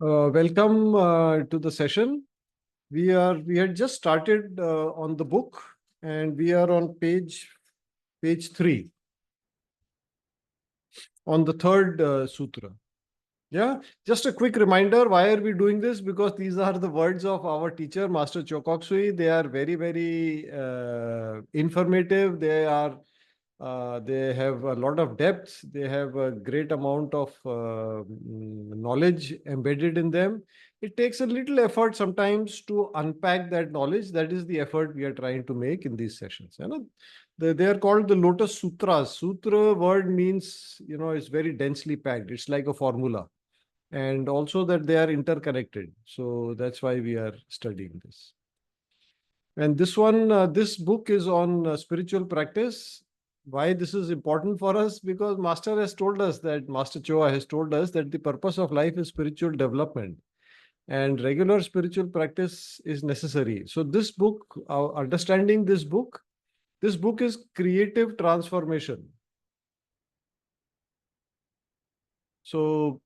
Welcome to the session. We had just started on the book, and we are on page 3 on the third sutra. Yeah, just a quick reminder, why are we doing this? Because these are the words of our teacher, Master Chokok Sui. They are very, very informative. They have a lot of depth. They have a great amount of knowledge embedded in them. It takes a little effort sometimes to unpack that knowledge. That is the effort we are trying to make in these sessions. You know, they are called the Lotus Sutras. Sutra word means, it's very densely packed. It's like a formula. And also that they are interconnected. So that's why we are studying this. And this book is on spiritual practice. Why this is important for us? Because Master Choa has told us that the purpose of life is spiritual development, and regular spiritual practice is necessary. So this book, understanding this book is creative transformation. So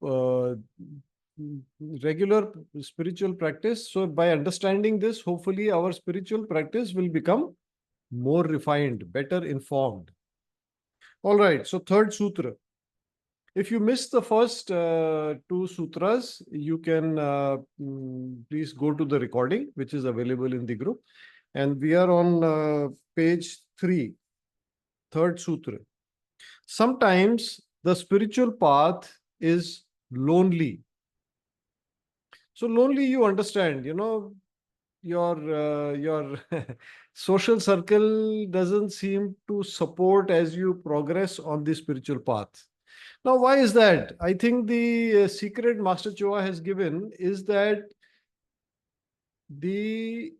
regular spiritual practice. So by understanding this, hopefully our spiritual practice will become more refined, better informed. All right. So third sutra. If you missed the first two sutras, you can please go to the recording, which is available in the group. And we are on page 3, third sutra. Sometimes the spiritual path is lonely. So lonely, you understand, your social circle doesn't seem to support as you progress on the spiritual path. Now, why is that? I think the secret Master Choa has given is that there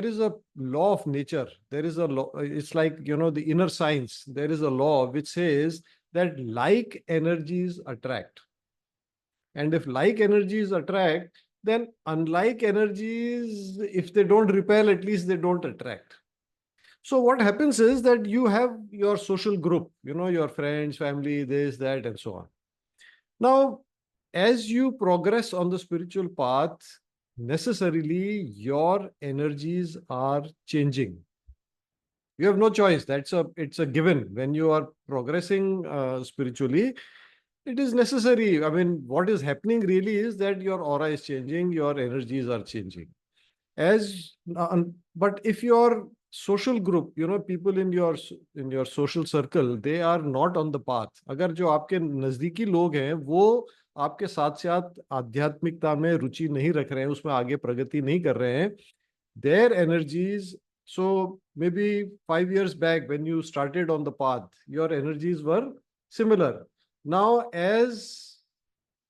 is a law of nature. There is a law. It's like, the inner science. There is a law which says that like energies attract. And if like energies attract, then unlike energies, if they don't repel, at least they don't attract. So what happens is that you have your social group, your friends, family, this, that, and so on. Now, as you progress on the spiritual path, necessarily your energies are changing. You have no choice. It's a given. When you are progressing spiritually, it is necessary. I mean, what is happening really is that your aura is changing, your energies are changing. But if your social group, people in your social circle, they are not on the path. अगर जो आपके नजदीकी लोग हैं, वो आपके साथ साथ आध्यात्मिकता में रुचि नहीं रख रहे हैं, उसमें आगे प्रगति नहीं कर रहे हैं, their energies. So maybe 5 years back when you started on the path, your energies were similar. Now, as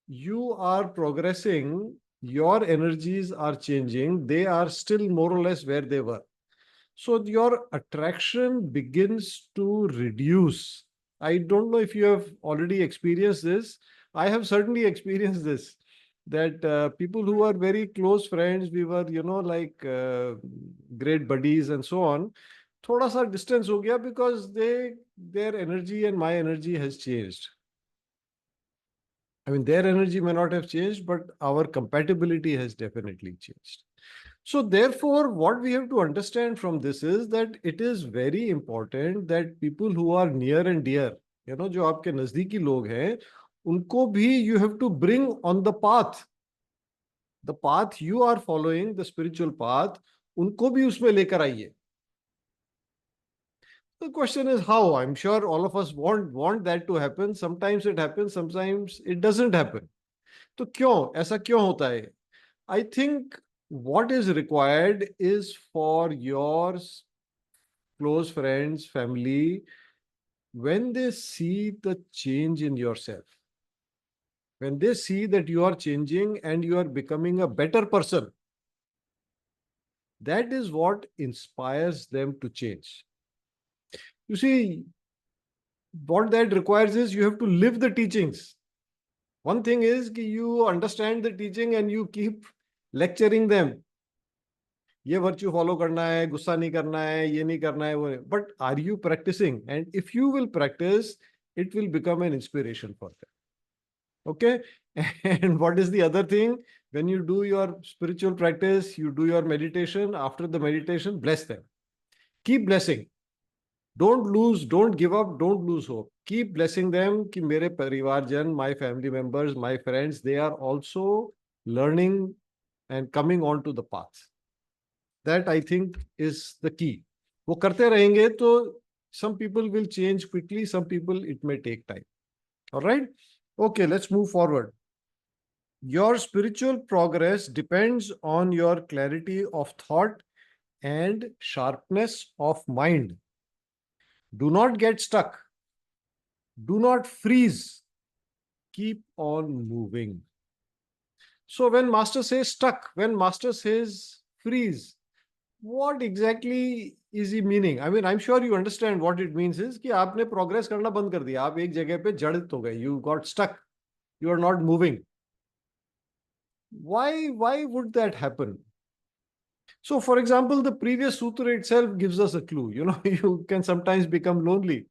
you are progressing, your energies are changing. They are still more or less where they were. So your attraction begins to reduce. I don't know if you have already experienced this. I have certainly experienced this. That people who are very close friends, we were, like great buddies and so on. थोड़ा सा distance हो गया because their energy and my energy has changed. I mean, their energy may not have changed, but our compatibility has definitely changed. So therefore, what we have to understand from this is that it is very important that people who are near and dear, जो आपके नजदीकी लोग हैं, उनको भी you have to bring on the path. The path you are following, the spiritual path, उनको भी उसमें लेकर आइए. The question is how. I'm sure all of us want that to happen. Sometimes it happens, sometimes it doesn't happen. तो क्यों ऐसा क्यों होता है? I think what is required is for your close friends, family, when they see the change in yourself, when they see that you are changing and you are becoming a better person, that is what inspires them to change. You see, what that requires is you have to live the teachings. One thing is that you understand the teaching and you keep lecturing them. ये virtue follow करना है, गुस्सा नहीं करना है, ये नहीं करना है, वो नहीं. But are you practicing? And if you will practice, it will become an inspiration for them. Okay. And what is the other thing? When you do your spiritual practice, you do your meditation, after the meditation, bless them. Keep blessing. Don't give up, don't lose hope. Keep blessing them कि मेरे परिवारजन, my family members, my friends, they are also learning and coming on to the path. That I think is the key. वो करते रहेंगे तो some people will change quickly, some people it may take time. All right? Okay, let's move forward. Your spiritual progress depends on your clarity of thought and sharpness of mind. Do not get stuck. Do not freeze. Keep on moving. So when master says stuck, when master says freeze, what exactly is he meaning? I mean, I'm sure you understand what it means is कि आपने progress करना बंद कर दिया, आप एक जगह पे जड़ित हो गए, you got stuck, you are not moving. Why would that happen? So, for example, the previous sutra itself gives us a clue. You know, you can sometimes become lonely.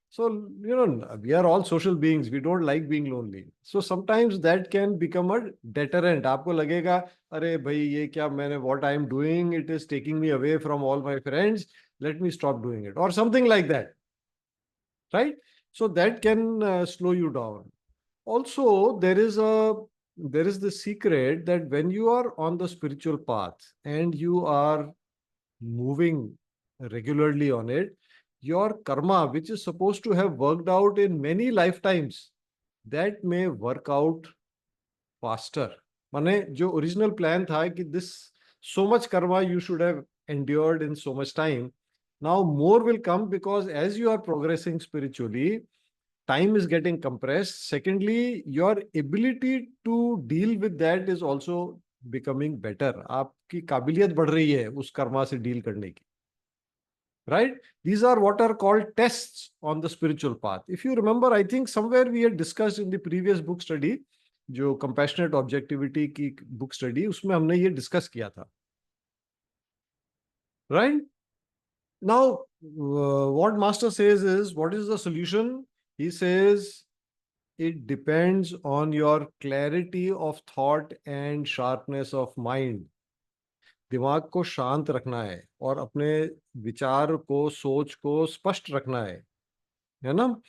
So, you know, we are all social beings. We don't like being lonely. So sometimes that can become a deterrent. आपको लगेगा, अरे भाई ये क्या मैंने what I am doing, it is taking me away from all my friends. Let me stop doing it, or something like that, right? So that can slow you down. Also, there is the secret that when you are on the spiritual path and you are moving regularly on it, your karma, which is supposed to have worked out in many lifetimes, that may work out faster. माने जो original plan था कि this so much karma you should have endured in so much time, now more will come because as you are progressing spiritually, time is getting compressed. Secondly, your ability to deal with that is also becoming better. आपकी काबिलियत बढ़ रही है उस कर्मा से deal करने की. Right? These are what are called tests on the spiritual path. If you remember, I think somewhere we had discussed in the previous book study, जो compassionate objectivity की book study, उसमें हमने ये discuss किया था. Right? Now, what Master says is, what is the solution? He says, it depends on your clarity of thought and sharpness of mind. दिमाग को शांत रखना है और अपने विचार को, सोच को स्पष्ट रखना है ना?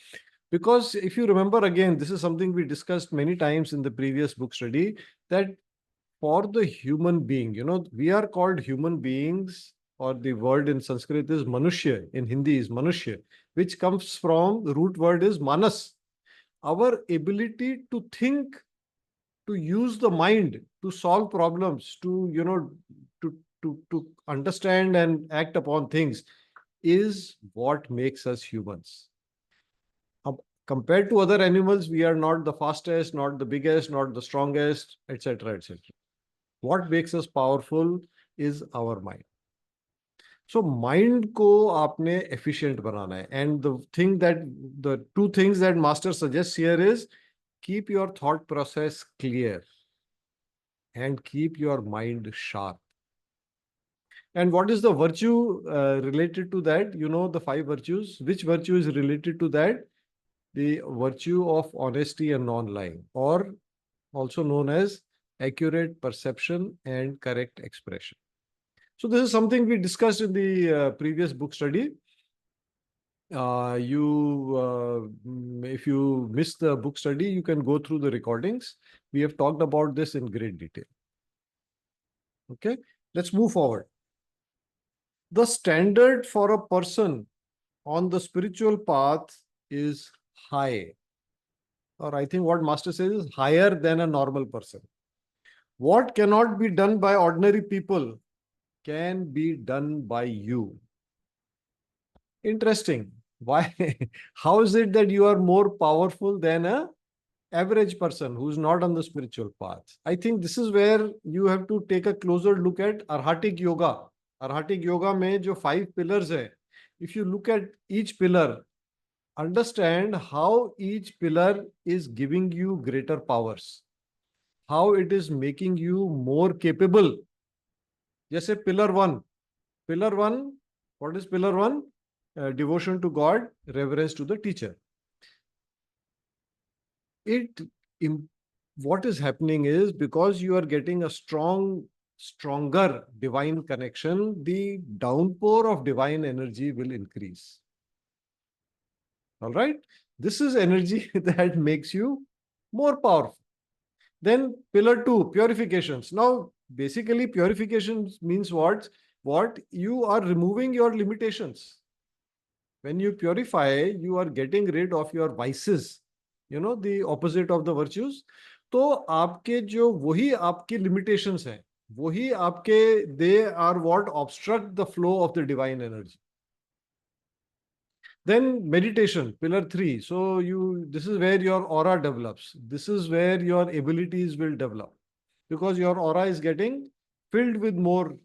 Because if you remember again, this is something we discussed many times in the previous book study, that for the human being, you know, we are called human beings, or the word in Sanskrit is manushya, in Hindi is manushya, which comes from the root word is manas. Our ability to think, to use the mind to solve problems, to, you know, to understand and act upon things is what makes us humans. Compared to other animals, we are not the fastest, not the biggest, not the strongest, etc., etc. What makes us powerful is our mind. So mind को आपने efficient बनाना है. And the two things that master suggests here is keep your thought process clear and keep your mind sharp. And what is the virtue related to that? You know, the 5 virtues. Which virtue is related to that? The virtue of honesty and non-lying, or also known as accurate perception and correct expression. So this is something we discussed in the previous book study. If you missed the book study, you can go through the recordings. We have talked about this in great detail. Okay, let's move forward. The standard for a person on the spiritual path is high. Or I think what master says is higher than a normal person. What cannot be done by ordinary people can be done by you. Interesting. Why? How is it that you are more powerful than a average person who's not on the spiritual path? I think this is where you have to take a closer look at Arhatic Yoga. Arhatic Yoga mein jo 5 pillars hai. If you look at each pillar, understand how each pillar is giving you greater powers, how it is making you more capable. जैसे pillar one, what is pillar one? Devotion to God, reverence to the teacher. It what is happening is, because you are getting a stronger divine connection, the downpour of divine energy will increase. All right. This is energy that makes you more powerful. Then pillar 2, purifications. Now, basically, purifications means what? What? You are removing your limitations. When you purify, you are getting rid of your vices, the opposite of the virtues. तो आपके जो वही आपके limitations हैं, वही आपके, they are what obstruct the flow of the divine energy. Then meditation, pillar 3. So this is where your aura develops. This is where your abilities will develop, because your aura is getting filled with more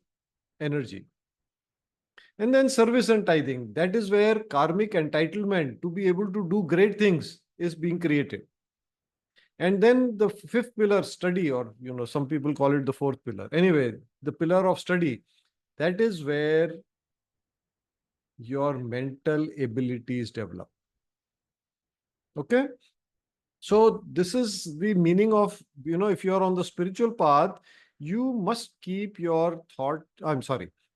energy. And then service and tithing. That is where karmic entitlement to be able to do great things is being created. And then the 5th pillar, study, or some people call it the 4th pillar. Anyway, the pillar of study, that is where your mental abilities develop. Okay? So this is the meaning of, if you are on the spiritual path, you must keep your thought,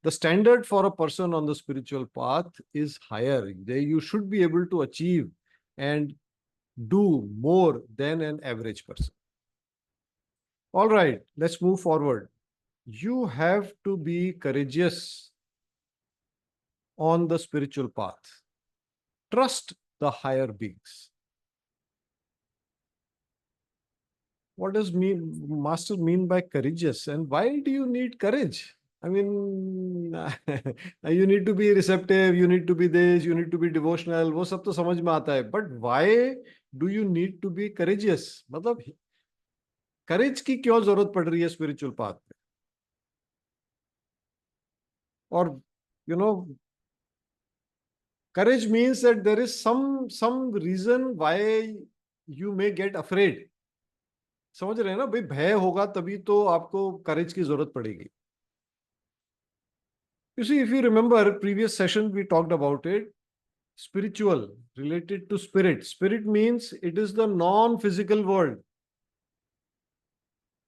the standard for a person on the spiritual path is higher. You should be able to achieve and do more than an average person. All right, let's move forward. You have to be courageous on the spiritual path. Trust the higher beings. What does Master mean by courageous, and why do you need courage? I mean, you need to be receptive, you need to be this, you need to be devotional, वो सब तो समझ में आता है. But why do you need to be courageous? मतलब courage की क्यों जरूरत पड़ रही है spiritual path पे? और courage means that there is some reason why you may get afraid. समझ रहे हैं ना भाई, भय होगा तभी तो आपको courage की जरूरत पड़ेगी. You see, if you remember previous session, we talked about it. Spiritual, related to spirit. Spirit means it is the non-physical world,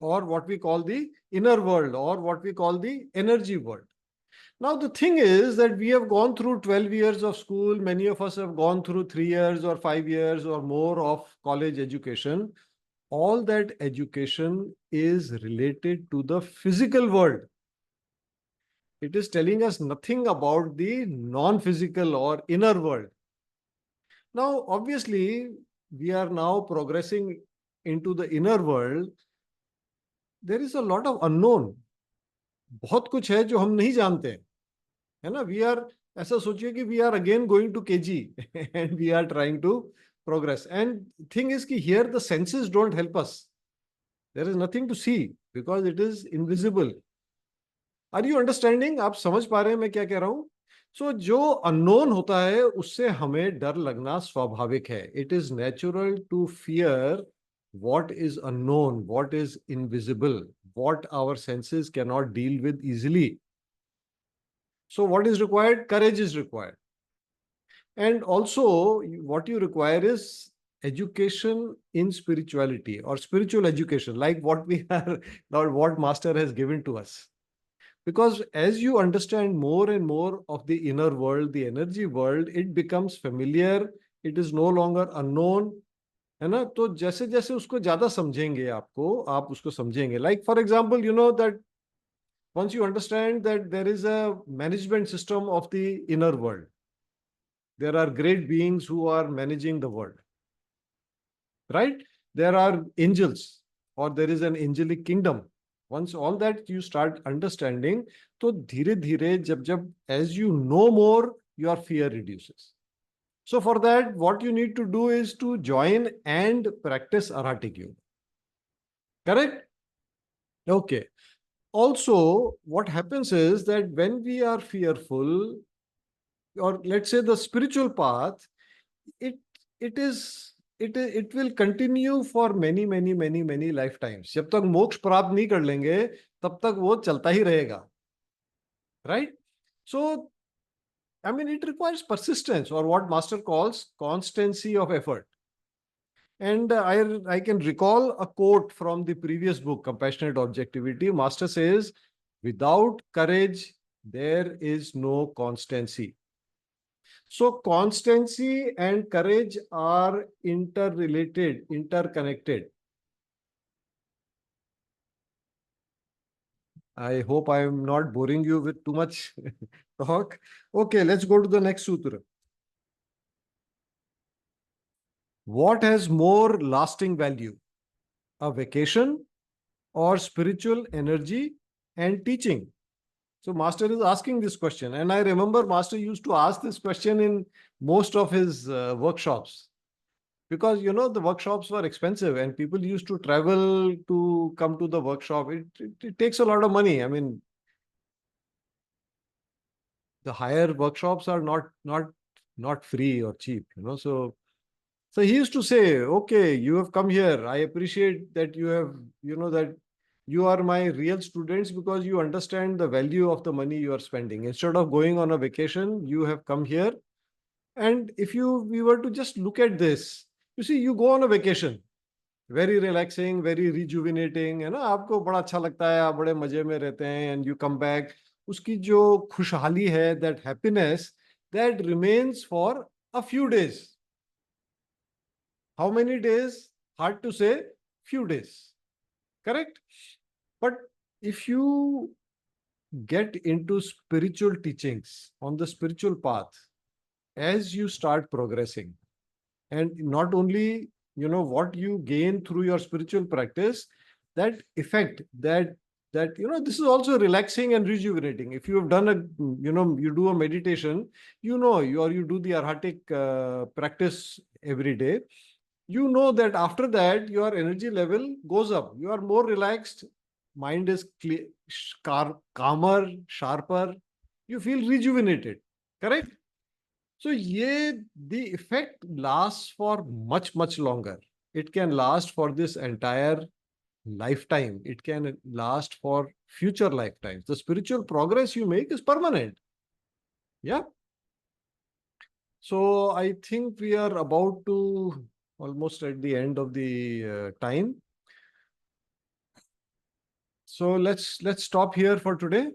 or what we call the inner world, or what we call the energy world. Now, the thing is that we have gone through 12 years of school. Many of us have gone through 3 years or 5 years or more of college education. All that education is related to the physical world. It is telling us nothing about the non-physical or inner world. Now, obviously, we are now progressing into the inner world. There is a lot of unknown. बहुत कुछ है जो हम नहीं जानते हैं, है ना? We are, ऐसा सोचिए कि we are again going to KG and we are trying to progress. And thing is कि here the senses don't help us. There is nothing to see because it is invisible. Are you understanding? आप समझ पा रहे हैं मैं क्या कह रहा हूं? So जो unknown होता है उससे हमें डर लगना स्वाभाविक है. It is natural to fear what is unknown, what is invisible, what our senses cannot deal with easily. So what is required? Courage is required. And also what you require is education in spirituality, or spiritual education, like what we are, or what Master has given to us. Because as you understand more and more of the inner world, the energy world, it becomes familiar, it is no longer unknown, है ना? तो जैसे जैसे उसको ज्यादा समझेंगे आप उसको समझेंगे. Like for example, you know that once you understand that there is a management system of the inner world, there are great beings who are managing the world, right? There are angels, or there is an angelic kingdom. Once all that you start understanding, तो धीरे धीरे जब as you know more, your fear reduces. So for that, what you need to do is to join and practice Aratic Yoga. Correct? Okay. Also, what happens is that when we are fearful, or let's say the spiritual path, it will continue for many lifetimes. जब तक मोक्ष प्राप्त नहीं कर लेंगे तब तक वो चलता ही रहेगा. Right? So, I mean, it requires persistence, or what Master calls constancy of effort. And I can recall a quote from the previous book, Compassionate Objectivity. Master says, without courage, there is no constancy. So constancy and courage are interrelated, interconnected. I hope I am not boring you with too much talk. Okay, let's go to the next sutra. What has more lasting value? A vacation or spiritual energy and teaching? So Master is asking this question. And I remember Master used to ask this question in most of his workshops. Because, the workshops were expensive and people used to travel to come to the workshop. It takes a lot of money. I mean, the higher workshops are not free or cheap, so he used to say, okay, you have come here. I appreciate that you have, that you are my real students because you understand the value of the money you are spending. Instead of going on a vacation, you have come here. And if we were to just look at this, you see, you go on a vacation, very relaxing, very rejuvenating, है ना, आपको बड़ा अच्छा लगता है, आप बड़े मजे में रहते हैं, and you come back. उसकी जो खुशहाली है, that happiness, that remains for a few days. How many days? Hard to say. Few days. Correct? But if you get into spiritual teachings on the spiritual path, as you start progressing, and not only, what you gain through your spiritual practice, that effect, that this is also relaxing and rejuvenating. If you have done you do a meditation, you do the arhatic practice every day, that after that your energy level goes up. You are more relaxed, mind is clear, calmer, sharper, you feel rejuvenated. Correct? So the effect lasts for much longer. It can last for this entire lifetime. It can last for future lifetimes. The spiritual progress you make is permanent. Yeah. So I think we are about to almost at the end of the time. So let's stop here for today.